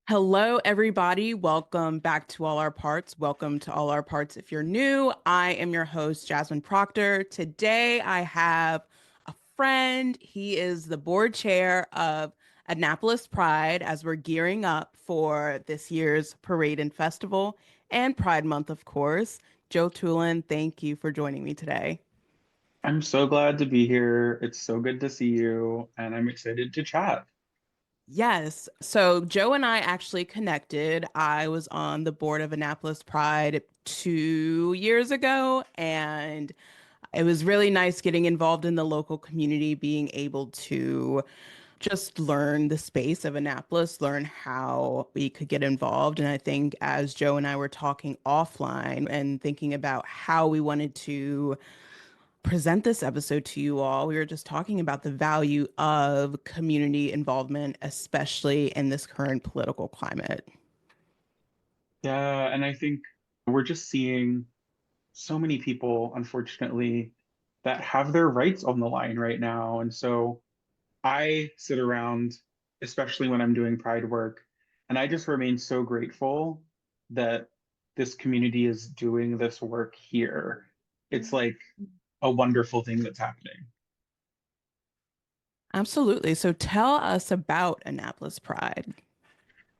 Hello, everybody. Welcome back to All Our Parts. Welcome to All Our Parts. If you're new, I am your host, Jazzmyn Proctor. Today, I have a friend. He is the board chair of Annapolis Pride as we're gearing up for this year's parade and festival and Pride Month, of course. Joe Toolan, thank you for joining me today. I'm so glad to be here. It's so good to see you, and I'm excited to chat. Yes. So Joe and I actually connected. I was on the board of Annapolis Pride 2 years ago, and it was really nice getting involved in the local community, being able to just learn the space of Annapolis, learn how we could get involved. And I think as Joe and I were talking offline and thinking about how we wanted to present this episode to you all, we were just talking about the value of community involvement, especially in this current political climate. Yeah, and I think we're just seeing so many people, unfortunately, that have their rights on the line right now. And so I sit around, especially when I'm doing Pride work, and I just remain so grateful that this community is doing this work here. It's like a wonderful thing that's happening. Absolutely. So tell us about Annapolis Pride.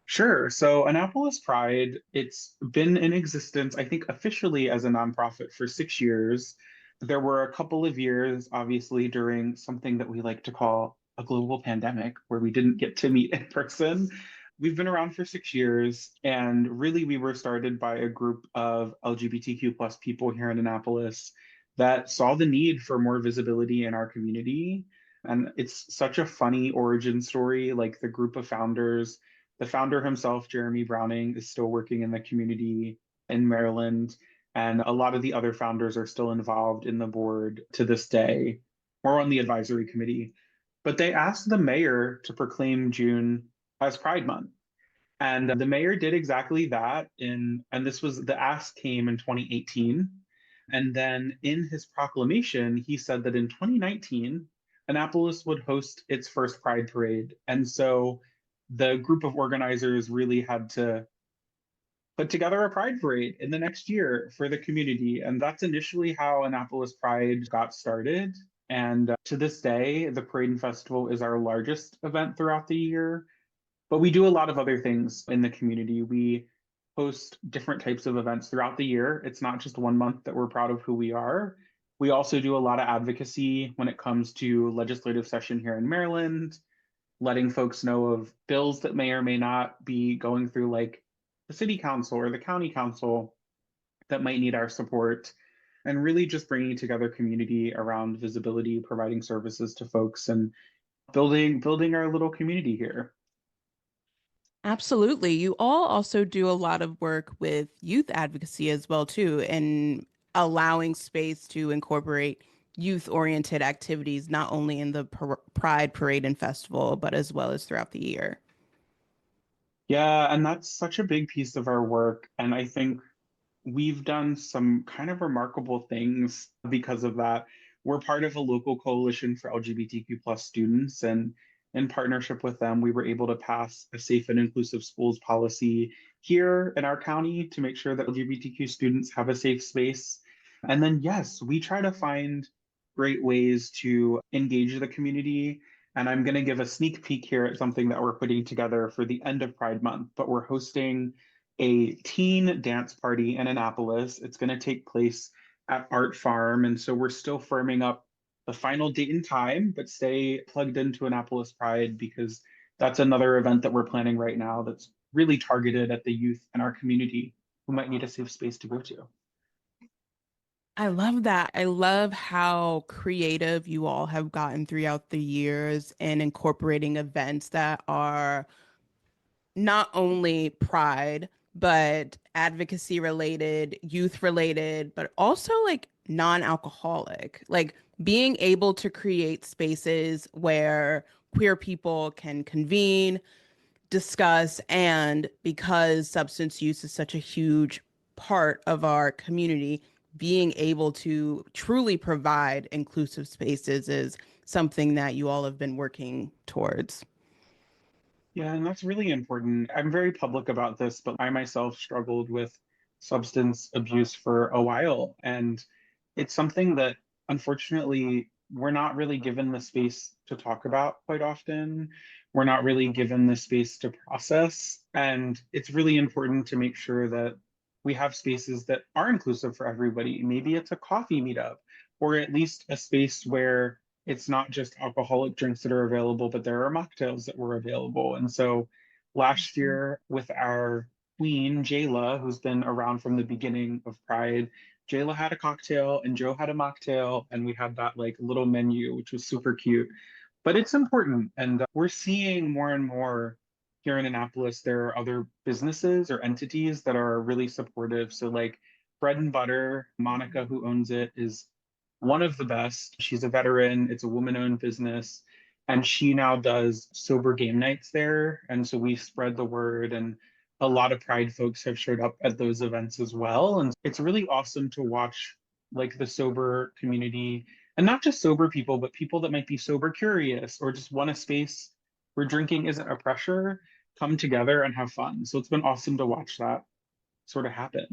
Sure. So Annapolis Pride, it's been in existence, I think, officially as a nonprofit for 6 years. There were a couple of years, obviously, during something that we like to call a global pandemic, where we didn't get to meet in person. We've been around for 6 years, and really, we were started by a group of LGBTQ plus people here in Annapolis that saw the need for more visibility in our community. And it's such a funny origin story. Like the founder himself, Jeremy Browning, is still working in the community in Maryland, and a lot of the other founders are still involved in the board to this day or on the advisory committee. But they asked the mayor to proclaim June as Pride Month. And the mayor did exactly that and this was the ask came in 2018. And then in his proclamation, he said that in 2019, Annapolis would host its first Pride Parade. And so the group of organizers really had to put together a Pride Parade in the next year for the community. And that's initially how Annapolis Pride got started. And to this day, the Parade and Festival is our largest event throughout the year. But we do a lot of other things in the community. We host different types of events throughout the year. It's not just one month that we're proud of who we are. We also do a lot of advocacy when it comes to legislative session here in Maryland, letting folks know of bills that may or may not be going through, like the city council or the county council, that might need our support, and really just bringing together community around visibility, providing services to folks, and building our little community here. Absolutely. You all also do a lot of work with youth advocacy as well, too, and allowing space to incorporate youth-oriented activities, not only in the Pride Parade and Festival, but as well as throughout the year. Yeah, and that's such a big piece of our work. And I think we've done some kind of remarkable things because of that. We're part of a local coalition for LGBTQ plus students, and in partnership with them, we were able to pass a safe and inclusive schools policy here in our county to make sure that LGBTQ students have a safe space. And then, yes, we try to find great ways to engage the community. And I'm going to give a sneak peek here at something that we're putting together for the end of Pride Month, but we're hosting a teen dance party in Annapolis. It's going to take place at Art Farm. And so we're still firming up the final date and time, but stay plugged into Annapolis Pride because that's another event that we're planning right now that's really targeted at the youth in our community who might need a safe space to go to. I love that. I love how creative you all have gotten throughout the years in incorporating events that are not only pride, but advocacy related, youth related, but also like non-alcoholic. Like being able to create spaces where queer people can convene, discuss, and because substance use is such a huge part of our community, being able to truly provide inclusive spaces is something that you all have been working towards. Yeah, and that's really important. I'm very public about this, but I myself struggled with substance abuse for a while. And it's something that unfortunately we're not really given the space to talk about quite often. We're not really given the space to process. And it's really important to make sure that we have spaces that are inclusive for everybody. Maybe it's a coffee meetup, or at least a space where it's not just alcoholic drinks that are available, but there are mocktails that were available. And so last Mhm. year with our queen, Jayla, who's been around from the beginning of Pride, Jayla had a cocktail and Joe had a mocktail, and we had that like little menu, which was super cute. But it's important, and we're seeing more and more here in Annapolis. There are other businesses or entities that are really supportive. So, like Bread and Butter, Monica, who owns it, is one of the best. She's a veteran, it's a woman-owned business, and she now does sober game nights there. And so we spread the word, and a lot of Pride folks have showed up at those events as well. And it's really awesome to watch like the sober community, and not just sober people, but people that might be sober curious or just want a space where drinking isn't a pressure, come together and have fun. So it's been awesome to watch that sort of happen.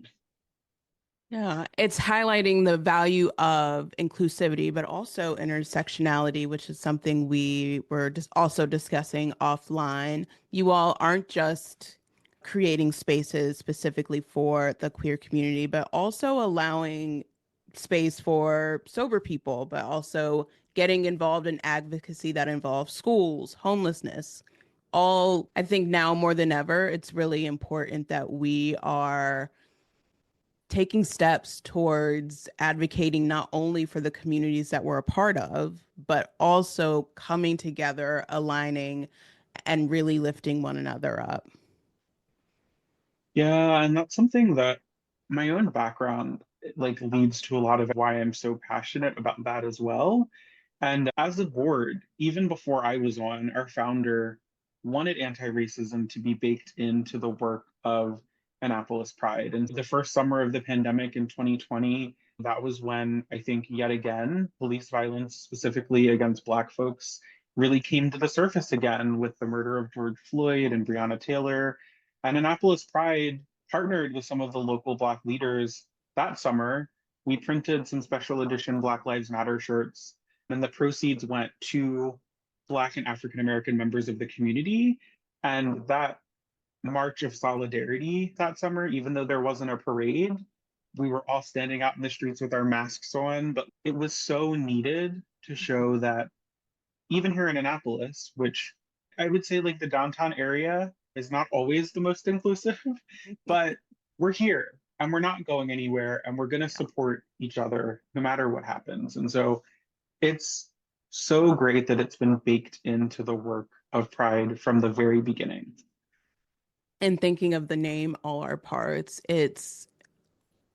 Yeah, it's highlighting the value of inclusivity, but also intersectionality, which is something we were just also discussing offline. You all aren't just creating spaces specifically for the queer community, but also allowing space for sober people, but also getting involved in advocacy that involves schools, homelessness. All, I think now more than ever, it's really important that we are taking steps towards advocating not only for the communities that we're a part of, but also coming together, aligning, and really lifting one another up. Yeah, and that's something that my own background like leads to a lot of why I'm so passionate about that as well. And as a board, even before I was on, our founder wanted anti-racism to be baked into the work of Annapolis Pride. And the first summer of the pandemic in 2020, that was when I think yet again, police violence specifically against Black folks really came to the surface again with the murder of George Floyd and Breonna Taylor. And Annapolis Pride partnered with some of the local Black leaders that summer. We printed some special edition Black Lives Matter shirts, and the proceeds went to Black and African American members of the community. And that march of solidarity that summer, even though there wasn't a parade, we were all standing out in the streets with our masks on. But it was so needed to show that even here in Annapolis, which I would say like the downtown area is not always the most inclusive, but we're here and we're not going anywhere and we're going to support each other no matter what happens. And so it's so great that it's been baked into the work of Pride from the very beginning. And thinking of the name All Our Parts, it's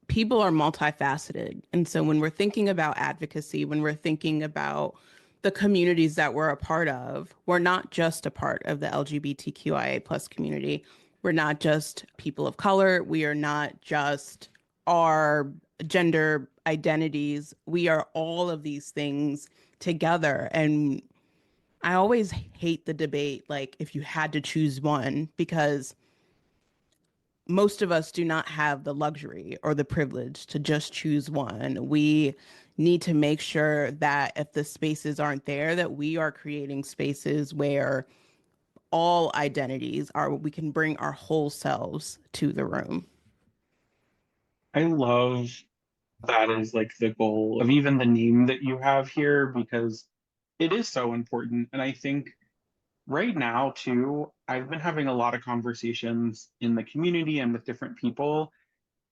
people are multifaceted. And so when we're thinking about advocacy, when we're thinking about the communities that we're a part of, we're not just a part of the LGBTQIA plus community. We're not just people of color. We are not just our gender identities. We are all of these things together. And I always hate the debate, like if you had to choose one, because most of us do not have the luxury or the privilege to just choose one. We need to make sure that if the spaces aren't there, that we are creating spaces where all identities are, we can bring our whole selves to the room. I love that is like the goal of even the name that you have here because it is so important. And I think right now, too, I've been having a lot of conversations in the community and with different people.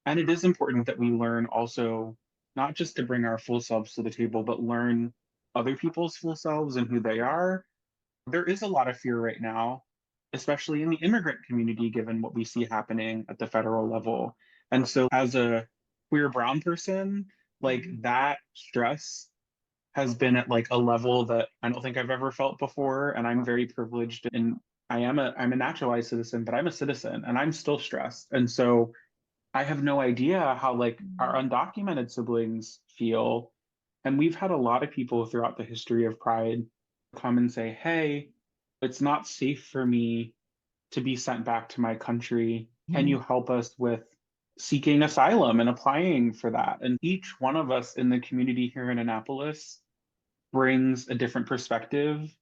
And it is important that we learn also not just to bring our full selves to the table, but learn other people's full selves and who they are. There is a lot of fear right now, especially in the immigrant community, given what we see happening at the federal level. And so, as a queer brown person, like Mhm. that stress has been at like a level that I don't think I've ever felt before. And I'm very privileged and I'm a naturalized citizen, but I'm a citizen and I'm still stressed. And so I have no idea how like our undocumented siblings feel. And we've had a lot of people throughout the history of Pride come and say, hey, it's not safe for me to be sent back to my country. Can Mhm. you help us with seeking asylum and applying for that? And each one of us in the community here in Annapolis brings a different perspective,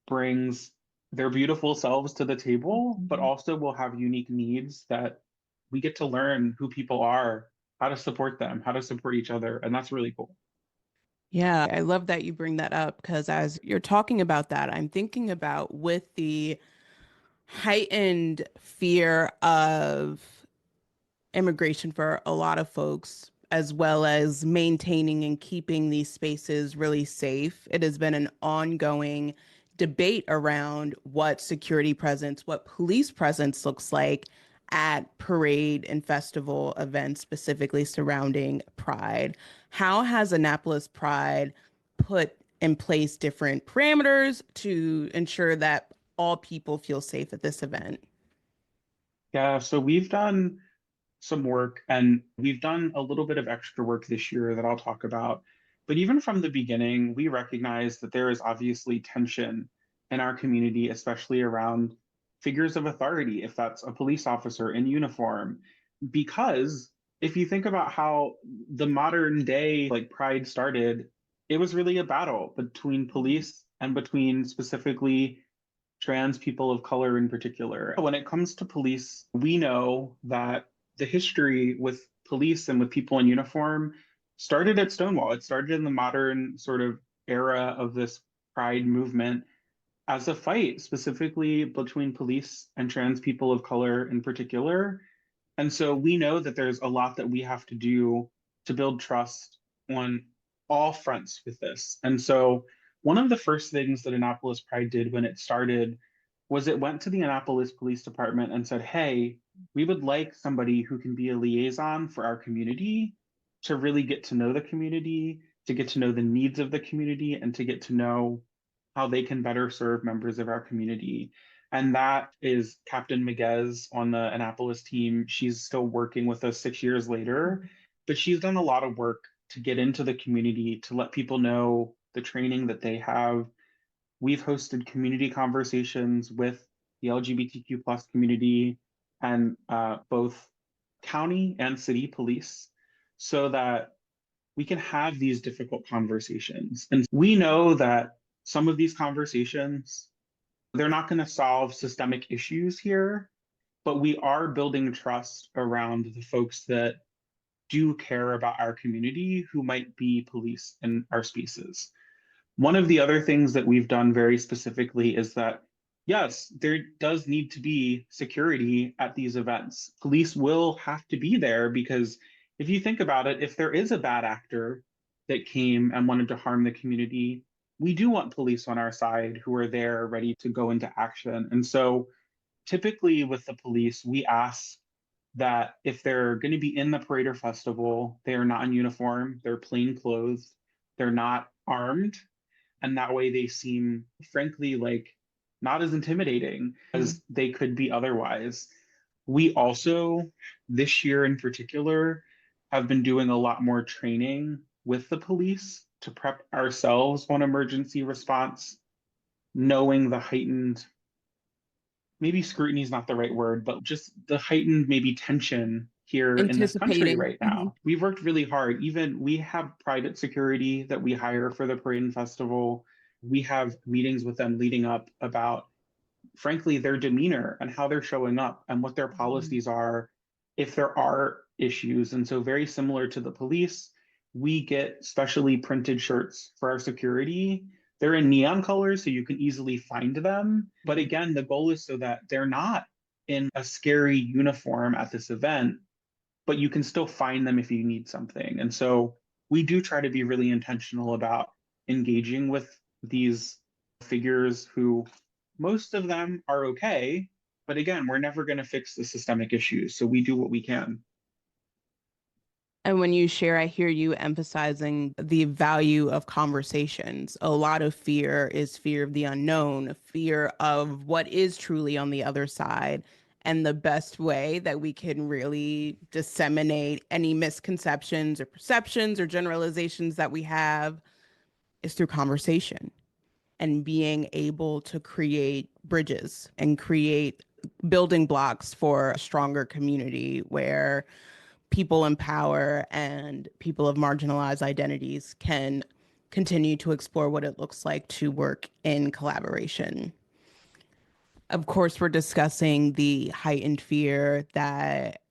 brings their beautiful selves to the table, but Mhm. also will have unique needs that we get to learn who people are, how to support them, how to support each other. And that's really cool. Yeah, I love that you bring that up because as you're talking about that, I'm thinking about with the heightened fear of immigration for a lot of folks, as well as maintaining and keeping these spaces really safe. It has been an ongoing debate around what security presence, what police presence looks like at parade and festival events, specifically surrounding Pride. How has Annapolis Pride put in place different parameters to ensure that all people feel safe at this event? Yeah, so we've done some work and we've done a little bit of extra work this year that I'll talk about. But even from the beginning, we recognize that there is obviously tension in our community, especially around figures of authority, if that's a police officer in uniform. Because if you think about how the modern day, like Pride started, it was really a battle between police and between specifically trans people of color in particular. When it comes to police, we know that the history with police and with people in uniform started at Stonewall. It started in the modern sort of era of this pride movement as a fight, specifically between police and trans people of color in particular. And so we know that there's a lot that we have to do to build trust on all fronts with this. And so one of the first things that Annapolis Pride did when it started was it went to the Annapolis Police Department and said, hey, we would like somebody who can be a liaison for our community to really get to know the community, to get to know the needs of the community, and to get to know how they can better serve members of our community. And that is Captain Miguez on the Annapolis team. She's still working with us 6 years later, but she's done a lot of work to get into the community, to let people know the training that they have. We've hosted community conversations with the LGBTQ plus community and both county and city police so that we can have these difficult conversations. And we know that some of these conversations, they're not going to solve systemic issues here, but we are building trust around the folks that do care about our community who might be police in our spaces. One of the other things that we've done very specifically is that, yes, there does need to be security at these events. Police will have to be there because if you think about it, if there is a bad actor that came and wanted to harm the community, we do want police on our side who are there ready to go into action. And so typically with the police, we ask that if they're going to be in the parade or festival, they are not in uniform, they're plain clothed, they're not armed, and that way they seem frankly like not as intimidating Mhm. as they could be otherwise. We also this year in particular have been doing a lot more training with the police to prep ourselves on emergency response, knowing the heightened, maybe scrutiny is not the right word, but just the heightened maybe tension here in this country Anticipating. right Mhm. now. We've worked really hard. Even we have private security that we hire for the parade and festival. We have meetings with them leading up about, frankly, their demeanor and how they're showing up and what their Mhm. policies are if there are issues. And so, very similar to the police, we get specially printed shirts for our security. They're in neon colors, so you can easily find them. But again, the goal is so that they're not in a scary uniform at this event, but you can still find them if you need something. And so, we do try to be really intentional about engaging with these figures who most of them are okay. But again, we're never going to fix the systemic issues. So we do what we can. And when you share, I hear you emphasizing the value of conversations. A lot of fear is fear of the unknown, fear of what is truly on the other side. And the best way that we can really disseminate any misconceptions or perceptions or generalizations that we have is through conversation and being able to create bridges and create building blocks for a stronger community where people in power and people of marginalized identities can continue to explore what it looks like to work in collaboration. Of course, we're discussing the heightened fear that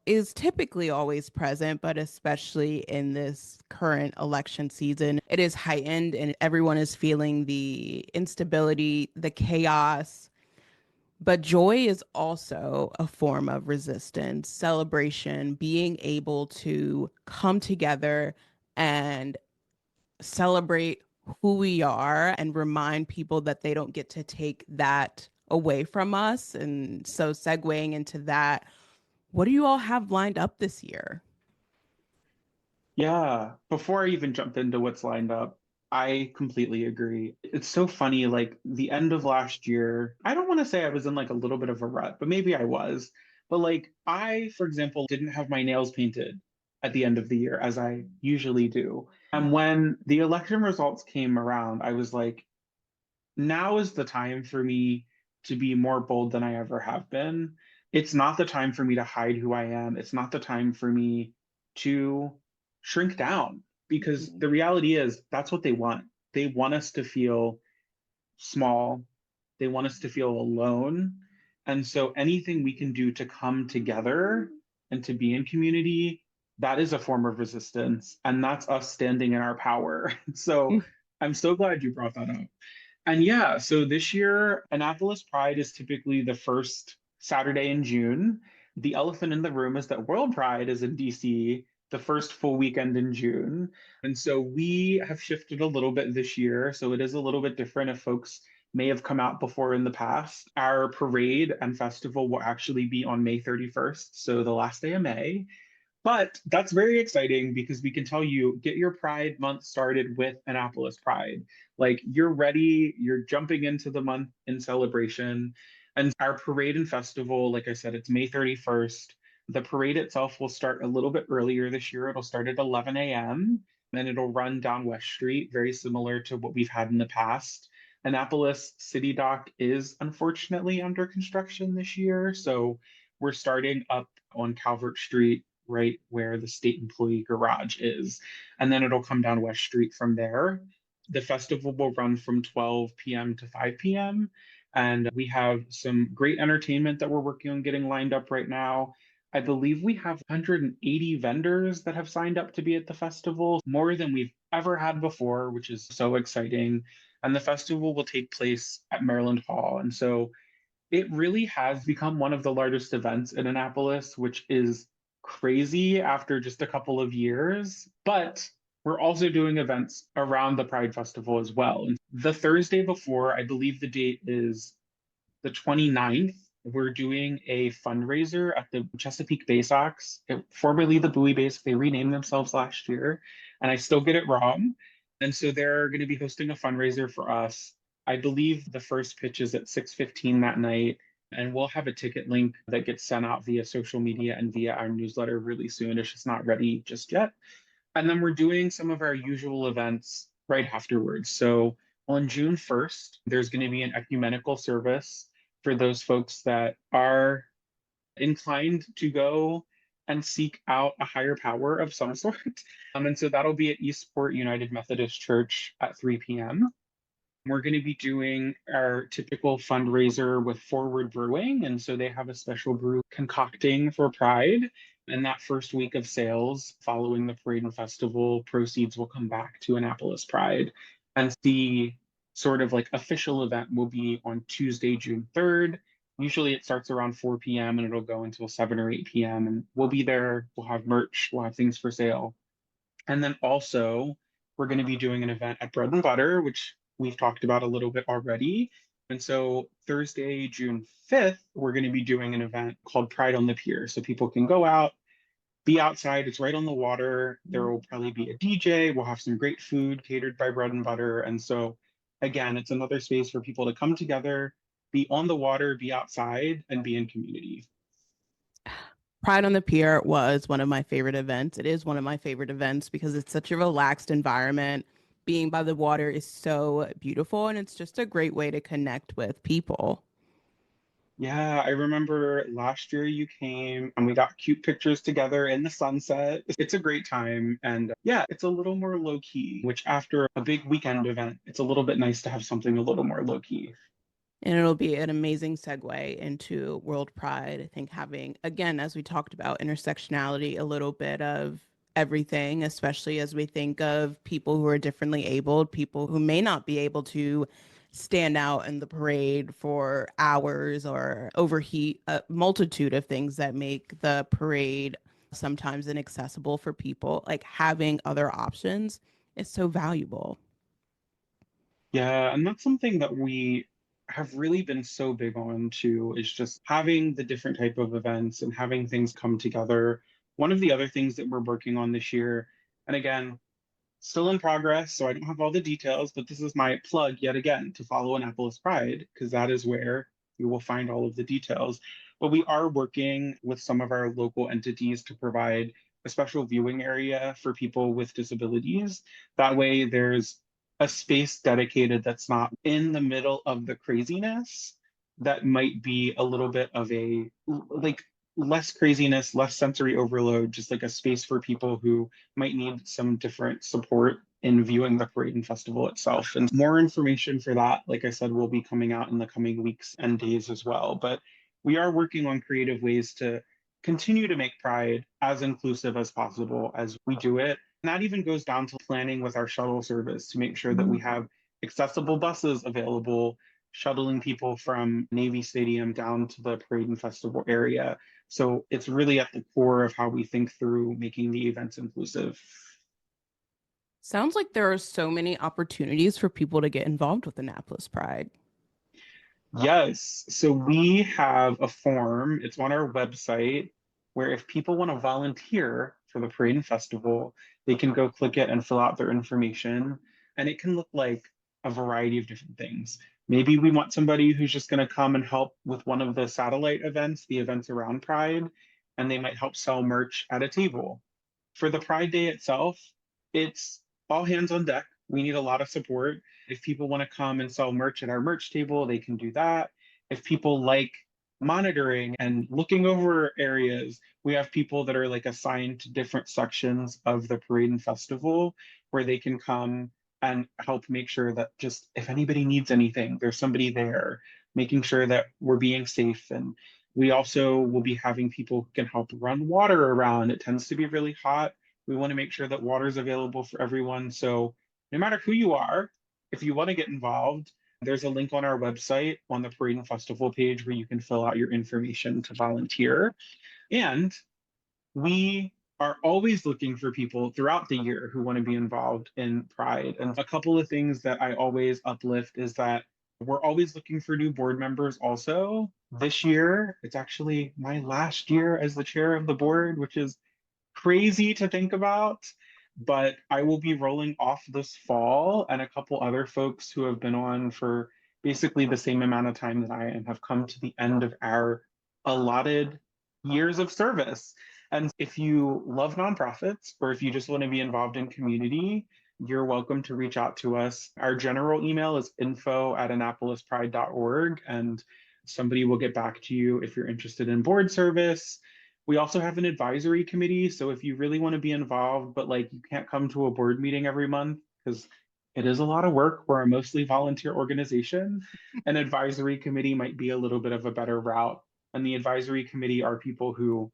is typically always present, but especially in this current election season, it is heightened and everyone is feeling the instability, the chaos. But joy is also a form of resistance, celebration, being able to come together and celebrate who we are and remind people that they don't get to take that away from us. And so, segueing into that, what do you all have lined up this year? Yeah, before I even jump into what's lined up, I completely agree. It's so funny, like the end of last year, I don't want to say I was in like a little bit of a rut, but maybe I was. But like I, for example, didn't have my nails painted at the end of the year as I usually do. And when the election results came around, I was like, now is the time for me to be more bold than I ever have been. It's not the time for me to hide who I am. It's not the time for me to shrink down because Mhm. the reality is that's what they want. They want us to feel small, they want us to feel alone. And so anything we can do to come together and to be in community, that is a form of resistance. And that's us standing in our power. So I'm so glad you brought that up. And yeah, so this year, Annapolis Pride is typically the first Saturday in June. The elephant in the room is that World Pride is in DC the first full weekend in June. And so we have shifted a little bit this year. So it is a little bit different if folks may have come out before in the past. Our parade and festival will actually be on May 31st, so the last day of May. But that's very exciting because we can tell you get your Pride month started with Annapolis Pride. Like you're ready, you're jumping into the month in celebration. And our parade and festival, like I said, it's May 31st. The parade itself will start a little bit earlier this year. It'll start at 11 a.m. and it'll run down West Street, very similar to what we've had in the past. Annapolis City Dock is unfortunately under construction this year. So we're starting up on Calvert Street right where the state employee garage is. And then it'll come down West Street from there. The festival will run from 12 p.m. to 5 p.m. And we have some great entertainment that we're working on getting lined up right now. I believe we have 180 vendors that have signed up to be at the festival, more than we've ever had before, which is so exciting. And the festival will take place at Maryland Hall. And so it really has become one of the largest events in Annapolis, which is crazy after just a couple of years. But we're also doing events around the Pride Festival as well. And the Thursday before, I believe the date is the 29th, we're doing a fundraiser at the Chesapeake Bay Sox, formerly the Bowie Base. They renamed themselves last year, and I still get it wrong. And so they're going to be hosting a fundraiser for us. I believe the first pitch is at 6:15 that night, and we'll have a ticket link that gets sent out via social media and via our newsletter really soon. It's just not ready just yet. And then we're doing some of our usual events right afterwards. So on June 1st, there's going to be an ecumenical service for those folks that are inclined to go and seek out a higher power of some sort. And so that'll be at Eastport United Methodist Church at 3 p.m. We're going to be doing our typical fundraiser with Forward Brewing. And so they have a special brew concocting for Pride. And that first week of sales following the parade and festival, proceeds will come back to Annapolis Pride. And the sort of like official event will be on Tuesday, June 3rd. Usually it starts around 4 p.m. and it'll go until 7 or 8 p.m. And we'll be there. We'll have merch, we'll have things for sale. And then also, we're going to be doing an event at Bread and Butter, which we've talked about a little bit already. And so, Thursday, June 5th, we're going to be doing an event called Pride on the Pier. So, people can go out, be outside. It's right on the water. There will probably be a DJ. We'll have some great food catered by Bread and Butter. And so, again, it's another space for people to come together, be on the water, be outside, and be in community. Pride on the Pier was one of my favorite events. It is one of my favorite events because it's such a relaxed environment. Being by the water is so beautiful, and it's just a great way to connect with people. Yeah, I remember last year you came and we got cute pictures together in the sunset. It's a great time. And yeah, it's a little more low key, which after a big weekend event, it's a little bit nice to have something a little more low key. And it'll be an amazing segue into World Pride. I think having, again, as we talked about, intersectionality, a little bit of everything, especially as we think of people who are differently abled, people who may not be able to stand out in the parade for hours or overheat, a multitude of things that make the parade sometimes inaccessible for people. Like having other options is so valuable. Yeah, and that's something that we have really been so big on too, is just having the different type of events and having things come together. One of the other things that we're working on this year, and again, still in progress, so I don't have all the details, but this is my plug yet again to follow Annapolis Pride, because that is where you will find all of the details. But we are working with some of our local entities to provide a special viewing area for people with disabilities. That way, there's a space dedicated that's not in the middle of the craziness. That might be a little bit of a like less craziness, less sensory overload, just like a space for people who might need some different support in viewing the parade and festival itself. And more information for that, like I said, will be coming out in the coming weeks and days as well. But we are working on creative ways to continue to make Pride as inclusive as possible as we do it. And that even goes down to planning with our shuttle service to make sure that we have accessible buses available, shuttling people from Navy Stadium down to the parade and festival area. So it's really at the core of how we think through making the events inclusive. Sounds like there are so many opportunities for people to get involved with Annapolis Pride. Yes. So we have a form, it's on our website, where if people want to volunteer for the parade and festival, they can go click it and fill out their information. And it can look like a variety of different things. Maybe we want somebody who's just going to come and help with one of the satellite events, the events around Pride, and they might help sell merch at a table. For the Pride Day itself, it's all hands on deck. We need a lot of support. If people want to come and sell merch at our merch table, they can do that. If people like monitoring and looking over areas, we have people that are like assigned to different sections of the parade and festival where they can come and help make sure that just if anybody needs anything, there's somebody there, making sure that we're being safe. And we also will be having people who can help run water around. It tends to be really hot. We want to make sure that water is available for everyone. So no matter who you are, if you want to get involved, there's a link on our website on the Parade and Festival page where you can fill out your information to volunteer. And we are always looking for people throughout the year who want to be involved in Pride. And a couple of things that I always uplift is that we're always looking for new board members also. This year, it's actually my last year as the chair of the board, which is crazy to think about, but I will be rolling off this fall, and a couple other folks who have been on for basically the same amount of time that I am have come to the end of our allotted years of service. And if you love nonprofits or if you just want to be involved in community, you're welcome to reach out to us. Our general email is info@annapolispride.org, and somebody will get back to you if you're interested in board service. We also have an advisory committee. So if you really want to be involved, but like you can't come to a board meeting every month because it is a lot of work. We're a mostly volunteer organization. An advisory committee might be a little bit of a better route. And the advisory committee are people who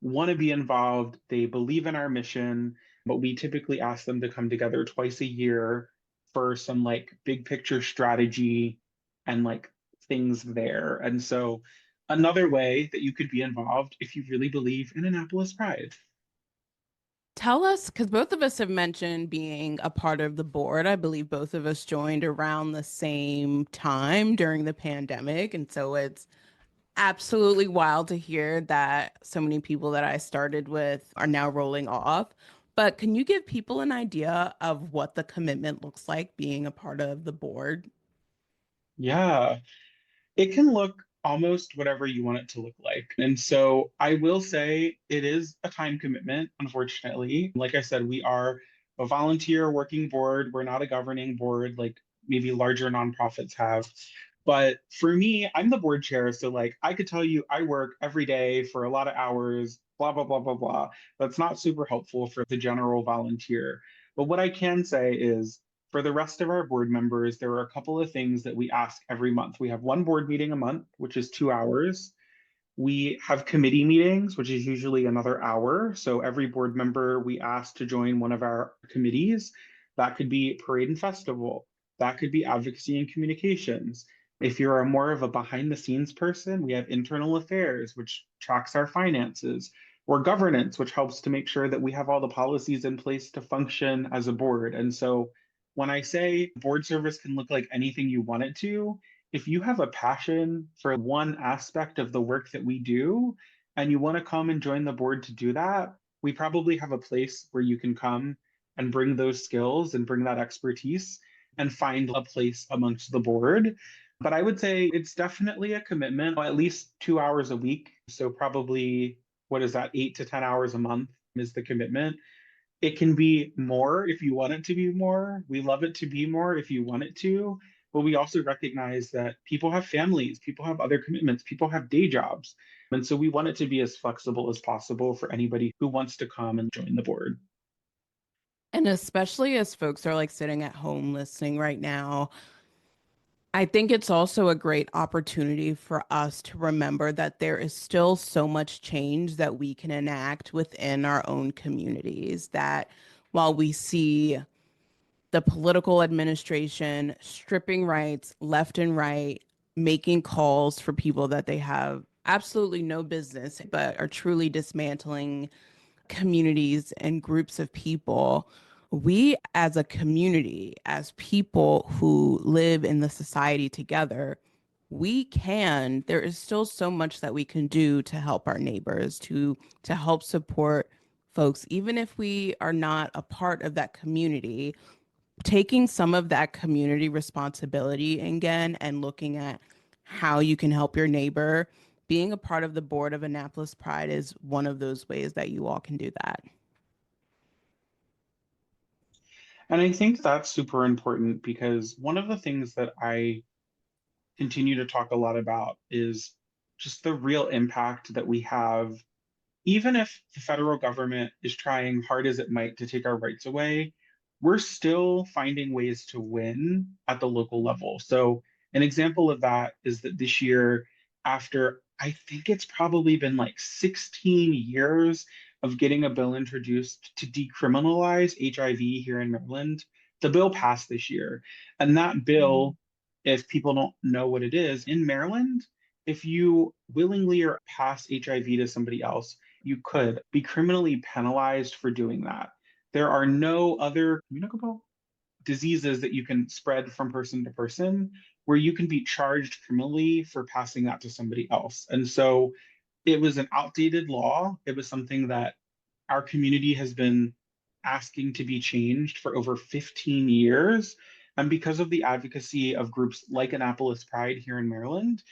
want to be involved. They believe in our mission, but we typically ask them to come together twice a year for some like big picture strategy and like things there. And so another way that you could be involved if you really believe in Annapolis Pride. Tell us, because both of us have mentioned being a part of the board. I believe both of us joined around the same time during the pandemic. And so it's absolutely wild to hear that so many people that I started with are now rolling off. But can you give people an idea of what the commitment looks like being a part of the board? Yeah, it can look almost whatever you want it to look like. And so I will say it is a time commitment, unfortunately. Like I said, we are a volunteer working board. We're not a governing board like maybe larger nonprofits have. But for me, I'm the board chair. So, like, I could tell you I work every day for a lot of hours, blah, blah, blah, blah, blah. That's not super helpful for the general volunteer. But what I can say is for the rest of our board members, there are a couple of things that we ask every month. We have one board meeting a month, which is 2 hours. We have committee meetings, which is usually another hour. So every board member we ask to join one of our committees. That could be parade and festival. That could be advocacy and communications. If you're a more of a behind the scenes person, we have internal affairs, which tracks our finances, or governance, which helps to make sure that we have all the policies in place to function as a board. And so when I say board service can look like anything you want it to, if you have a passion for one aspect of the work that we do and you want to come and join the board to do that, we probably have a place where you can come and bring those skills and bring that expertise and find a place amongst the board. But I would say it's definitely a commitment, at least 2 hours a week. So, probably, what is that, 8 to 10 hours a month is the commitment. It can be more if you want it to be more. We love it to be more if you want it to. But we also recognize that people have families, people have other commitments, people have day jobs. And so we want it to be as flexible as possible for anybody who wants to come and join the board. And especially as folks are like sitting at home listening right now, I think it's also a great opportunity for us to remember that there is still so much change that we can enact within our own communities. That while we see the political administration stripping rights left and right, making calls for people that they have absolutely no business, but are truly dismantling communities and groups of people. We, as a community, as people who live in the society together, there is still so much that we can do to help our neighbors, to help support folks, even if we are not a part of that community, taking some of that community responsibility again and looking at how you can help your neighbor. Being a part of the board of Annapolis Pride is one of those ways that you all can do that. And I think that's super important because one of the things that I continue to talk a lot about is just the real impact that we have even if the federal government is trying hard as it might to take our rights away, we're still finding ways to win at the local level. So, an example of that is that this year, after I think it's probably been like 16 years of getting a bill introduced to decriminalize HIV here in Maryland, the bill passed this year. And that bill, if people don't know what it is, in Maryland, if you willingly or pass HIV to somebody else, you could be criminally penalized for doing that. There are no other communicable diseases that you can spread from person to person where you can be charged criminally for passing that to somebody else. And so it was an outdated law. It was something that our community has been asking to be changed for over 15 years. And because of the advocacy of groups like Annapolis Pride here in Maryland,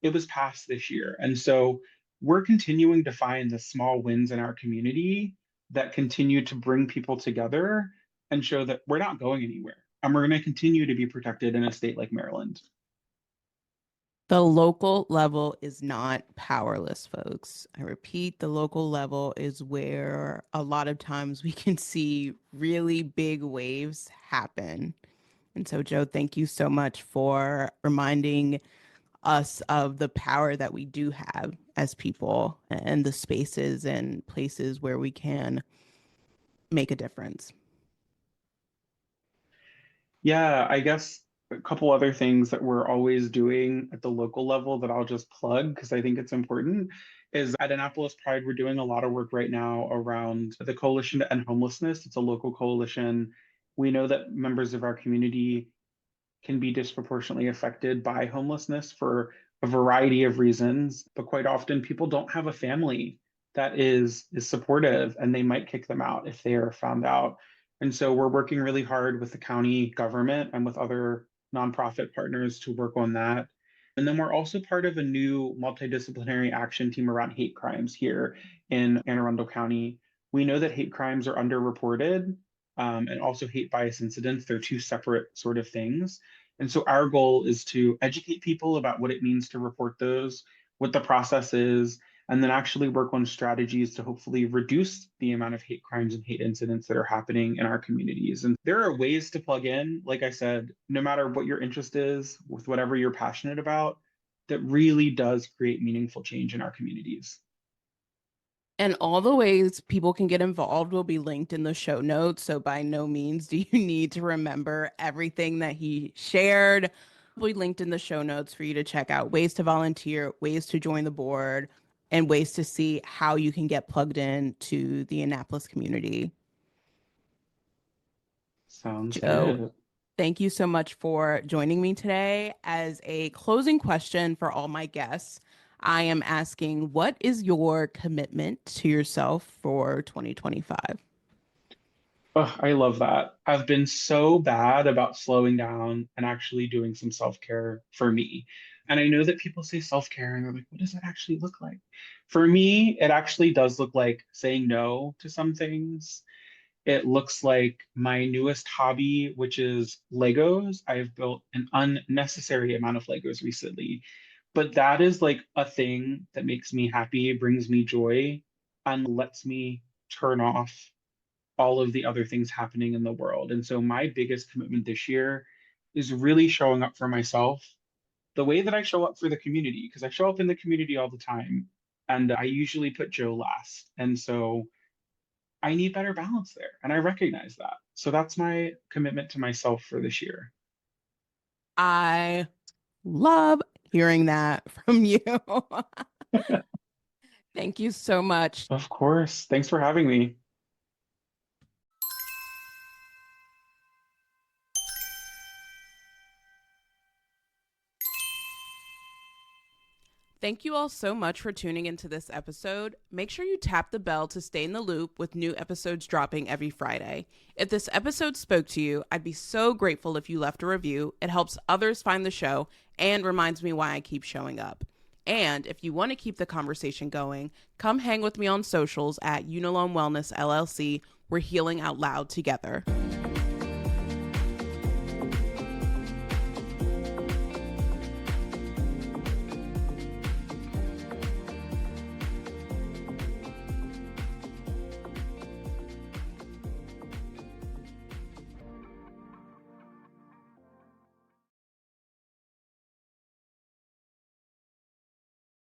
it was passed this year. And so we're continuing to find the small wins in our community that continue to bring people together and show that we're not going anywhere. And we're going to continue to be protected in a state like Maryland. The local level is not powerless, folks. I repeat, the local level is where a lot of times we can see really big waves happen. And so, Joe, thank you so much for reminding us of the power that we do have as people and the spaces and places where we can make a difference. Yeah, I guess a couple other things that we're always doing at the local level that I'll just plug because I think it's important is at Annapolis Pride, we're doing a lot of work right now around the Coalition to End Homelessness. It's a local coalition. We know that members of our community can be disproportionately affected by homelessness for a variety of reasons, but quite often people don't have a family that is supportive and they might kick them out if they are found out. And so we're working really hard with the county government and with other nonprofit partners to work on that. And then we're also part of a new multidisciplinary action team around hate crimes here in Anne Arundel County. We know that hate crimes are underreported and also hate bias incidents. They're two separate sort of things. And so our goal is to educate people about what it means to report those, what the process is, and then actually work on strategies to hopefully reduce the amount of hate crimes and hate incidents that are happening in our communities. And there are ways to plug in, like I said, no matter what your interest is, with whatever you're passionate about, that really does create meaningful change in our communities. And all the ways people can get involved will be linked in the show notes. So by no means do you need to remember everything that he shared. We linked in the show notes for you to check out ways to volunteer, ways to join the board, and ways to see how you can get plugged in to the Annapolis community. Sounds Joe, good. thank you so much for joining me today. As a closing question for all my guests, I am asking, what is your commitment to yourself for 2025? Oh, I love that. I've been so bad about slowing down and actually doing some self-care for me. And I know that people say self-care and they're like, what does that actually look like? For me, it actually does look like saying no to some things. It looks like my newest hobby, which is Legos. I've built an unnecessary amount of Legos recently, but that is like a thing that makes me happy, brings me joy, and lets me turn off all of the other things happening in the world. And so my biggest commitment this year is really showing up for myself the way that I show up for the community, because I show up in the community all the time and I usually put Joe last. And so I need better balance there. And I recognize that. So that's my commitment to myself for this year. I love hearing that from you. Thank you so much. Of course. Thanks for having me. Thank you all so much for tuning into this episode. Make sure you tap the bell to stay in the loop with new episodes dropping every Friday. If this episode spoke to you, I'd be so grateful if you left a review. It helps others find the show and reminds me why I keep showing up. And if you want to keep the conversation going, come hang with me on socials at Unalone Wellness LLC. We're healing out loud together.